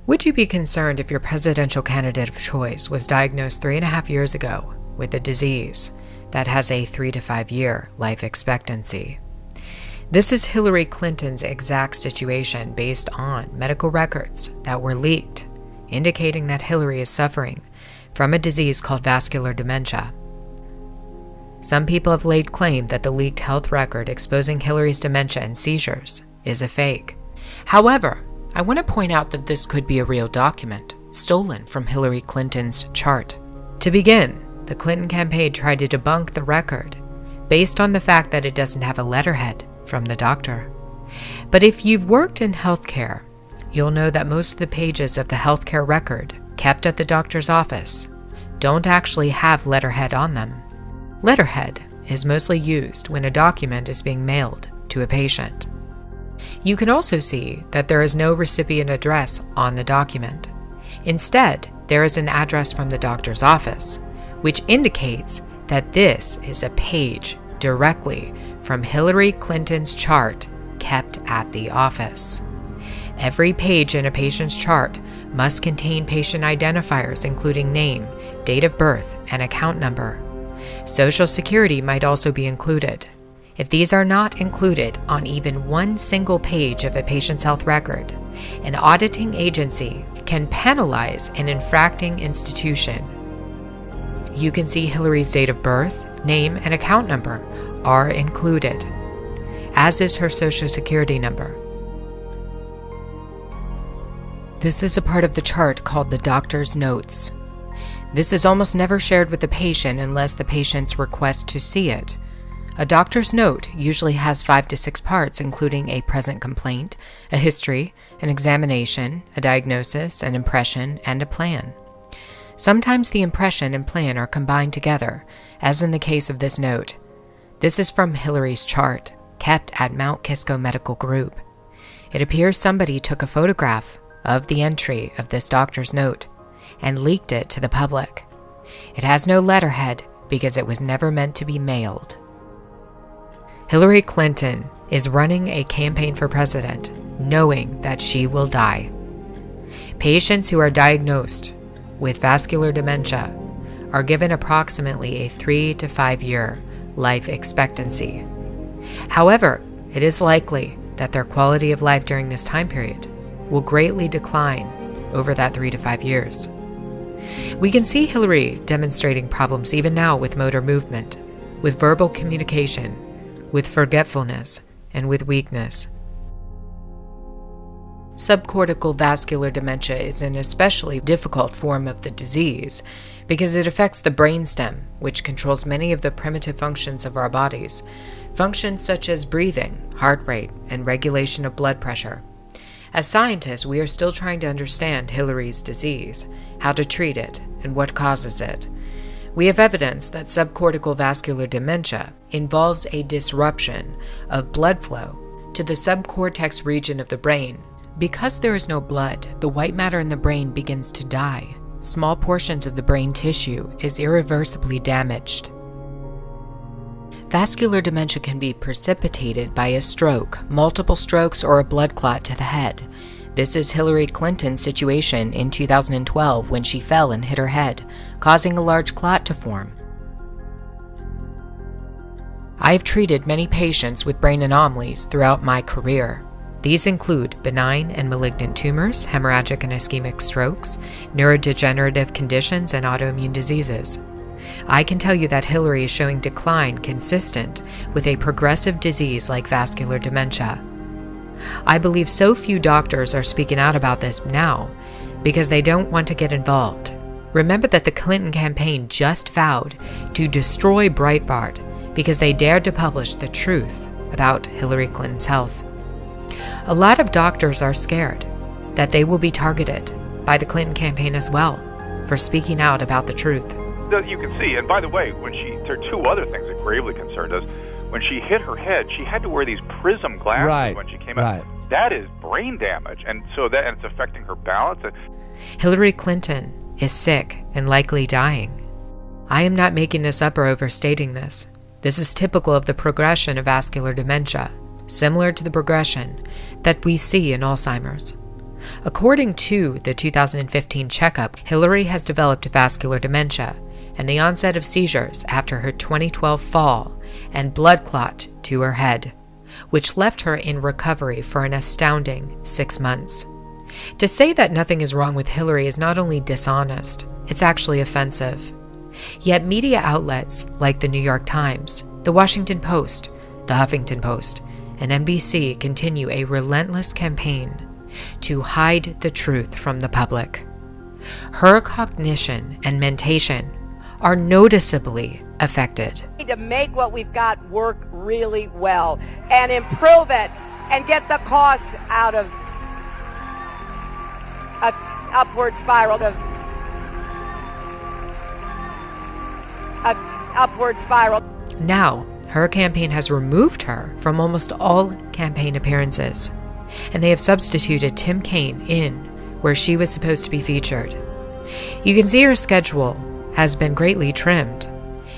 Would you be concerned if your presidential candidate of choice was diagnosed 3.5 years ago with a disease that has a 3 to 5 year life expectancy? This is Hillary Clinton's exact situation based on medical records that were leaked, indicating that Hillary is suffering from a disease called vascular dementia. Some people have laid claim that the leaked health record exposing Hillary's dementia and seizures is a fake. However, I want to point out that this could be a real document, stolen from Hillary Clinton's chart. To begin, the Clinton campaign tried to debunk the record based on the fact that it doesn't have a letterhead from the doctor. But if you've worked in healthcare, you'll know that most of the pages of the healthcare record kept at the doctor's office don't actually have letterhead on them. Letterhead is mostly used when a document is being mailed to a patient. You can also see that there is no recipient address on the document. Instead, there is an address from the doctor's office, which indicates that this is a page directly from Hillary Clinton's chart kept at the office. Every page in a patient's chart must contain patient identifiers including name, date of birth, and account number. Social Security might also be included. If these are not included on even one single page of a patient's health record, an auditing agency can penalize an infracting institution. You can see Hillary's date of birth, name, and account number are included, as is her Social Security number. This is a part of the chart called the doctor's notes. This is almost never shared with the patient unless the patient's request to see it. A doctor's note usually has 5 to 6 parts, including a present complaint, a history, an examination, a diagnosis, an impression, and a plan. Sometimes the impression and plan are combined together, as in the case of this note. This is from Hillary's chart, kept at Mount Kisco Medical Group. It appears somebody took a photograph of the entry of this doctor's note and leaked it to the public. It has no letterhead because it was never meant to be mailed. Hillary Clinton is running a campaign for president, knowing that she will die. Patients who are diagnosed with vascular dementia are given approximately a 3 to 5 year life expectancy. However, it is likely that their quality of life during this time period will greatly decline over that 3 to 5 years. We can see Hillary demonstrating problems even now with motor movement, with verbal communication, with forgetfulness, and with weakness. Subcortical vascular dementia is an especially difficult form of the disease because it affects the brainstem, which controls many of the primitive functions of our bodies, functions such as breathing, heart rate, and regulation of blood pressure. As scientists, we are still trying to understand Hillary's disease, how to treat it, and what causes it. We have evidence that subcortical vascular dementia involves a disruption of blood flow to the subcortex region of the brain. Because there is no blood, the white matter in the brain begins to die. Small portions of the brain tissue is irreversibly damaged. Vascular dementia can be precipitated by a stroke, multiple strokes, or a blood clot to the head. This is Hillary Clinton's situation in 2012 when she fell and hit her head, causing a large clot to form. I have treated many patients with brain anomalies throughout my career. These include benign and malignant tumors, hemorrhagic and ischemic strokes, neurodegenerative conditions, and autoimmune diseases. I can tell you that Hillary is showing decline consistent with a progressive disease like vascular dementia. I believe so few doctors are speaking out about this now because they don't want to get involved. Remember that the Clinton campaign just vowed to destroy Breitbart because they dared to publish the truth about Hillary Clinton's health. A lot of doctors are scared that they will be targeted by the Clinton campaign as well for speaking out about the truth. You can see, and by the way, there are two other things that gravely concerned us. When she hit her head, she had to wear these prism glasses when she came out. That is brain damage, and it's affecting her balance. Hillary Clinton is sick and likely dying. I am not making this up or overstating this. This is typical of the progression of vascular dementia, similar to the progression that we see in Alzheimer's. According to the 2015 checkup, Hillary has developed vascular dementia and the onset of seizures after her 2012 fall and blood clot to her head, which left her in recovery for an astounding 6 months. To say that nothing is wrong with Hillary is not only dishonest, it's actually offensive. Yet media outlets like the New York Times, the Washington Post, the Huffington Post, and NBC continue a relentless campaign to hide the truth from the public. Her cognition and mentation are noticeably affected. We need to make what we've got work really well and improve it and get the costs out of an upward spiral Now, her campaign has removed her from almost all campaign appearances, and they have substituted Tim Kaine in where she was supposed to be featured. You can see her schedule has been greatly trimmed.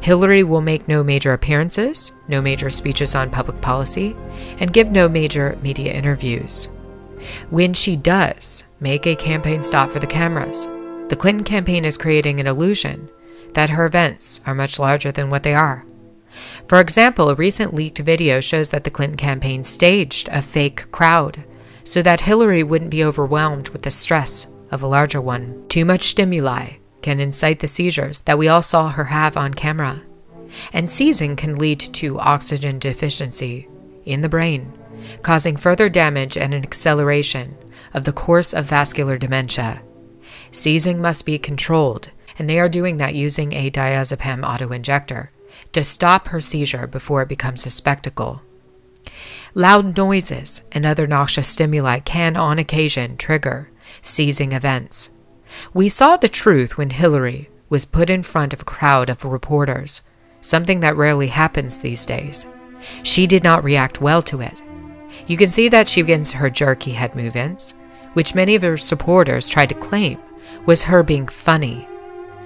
Hillary will make no major appearances, no major speeches on public policy, and give no major media interviews. When she does make a campaign stop for the cameras, the Clinton campaign is creating an illusion that her events are much larger than what they are. For example, a recent leaked video shows that the Clinton campaign staged a fake crowd so that Hillary wouldn't be overwhelmed with the stress of a larger one. Too much stimuli can incite the seizures that we all saw her have on camera. And seizing can lead to oxygen deficiency in the brain, causing further damage and an acceleration of the course of vascular dementia. Seizing must be controlled, and they are doing that using a diazepam autoinjector to stop her seizure before it becomes a spectacle. Loud noises and other noxious stimuli can, on occasion, trigger seizing events. We saw the truth when Hillary was put in front of a crowd of reporters, something that rarely happens these days. She did not react well to it. You can see that she begins her jerky head movements, which many of her supporters tried to claim was her being funny.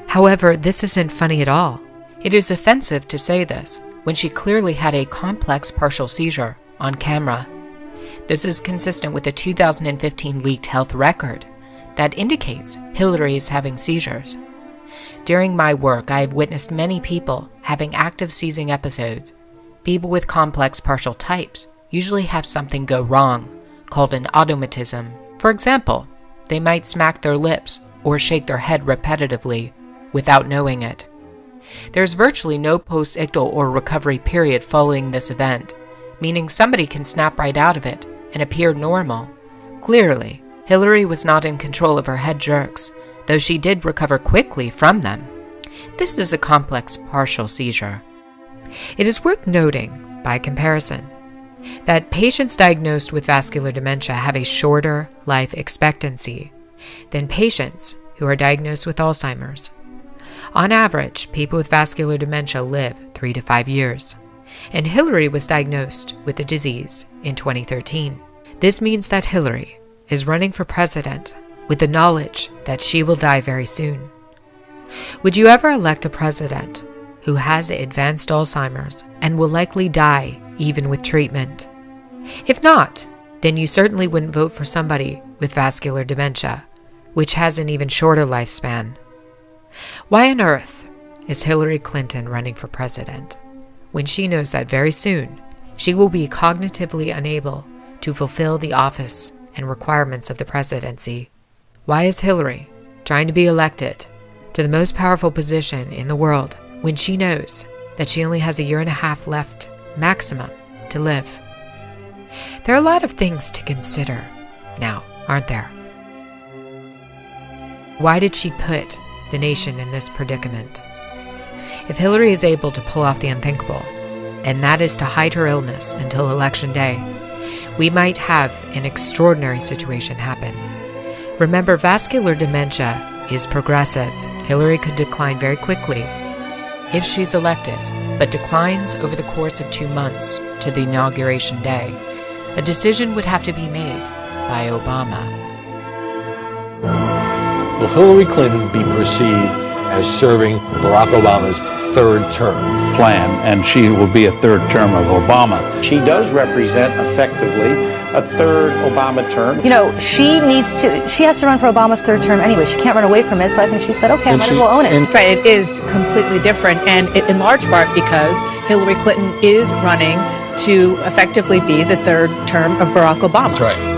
However, this isn't funny at all. It is offensive to say this when she clearly had a complex partial seizure on camera. This is consistent with the 2015 leaked health record that indicates Hillary is having seizures. During my work, I have witnessed many people having active seizing episodes. People with complex partial types usually have something go wrong, called an automatism. For example, they might smack their lips or shake their head repetitively without knowing it. There's virtually no post-ictal or recovery period following this event, meaning somebody can snap right out of it and appear normal. Clearly, Hillary was not in control of her head jerks, though she did recover quickly from them. This is a complex partial seizure. It is worth noting, by comparison, that patients diagnosed with vascular dementia have a shorter life expectancy than patients who are diagnosed with Alzheimer's. On average, people with vascular dementia live 3 to 5 years, and Hillary was diagnosed with the disease in 2013. This means that Hillary is running for president with the knowledge that she will die very soon. Would you ever elect a president who has advanced Alzheimer's and will likely die even with treatment? If not, then you certainly wouldn't vote for somebody with vascular dementia, which has an even shorter lifespan. Why on earth is Hillary Clinton running for president when she knows that very soon she will be cognitively unable to fulfill the office and requirements of the presidency? Why is Hillary trying to be elected to the most powerful position in the world when she knows that she only has 1.5 years left maximum to live? There are a lot of things to consider now, aren't there? Why did she put the nation in this predicament? If Hillary is able to pull off the unthinkable, and that is to hide her illness until Election Day, we might have an extraordinary situation happen. Remember, vascular dementia is progressive. Hillary could decline very quickly if she's elected, but declines over the course of 2 months to the inauguration day. A decision would have to be made by Obama. Will Hillary Clinton be perceived as serving Barack Obama's third term? Plan, and she will be a third term of Obama. She does represent effectively a third Obama term. You know, she has to run for Obama's third term anyway. She can't run away from it, so I think she said, okay, I might as well own it. Right, it is completely different, and in large part because Hillary Clinton is running to effectively be the third term of Barack Obama. That's right.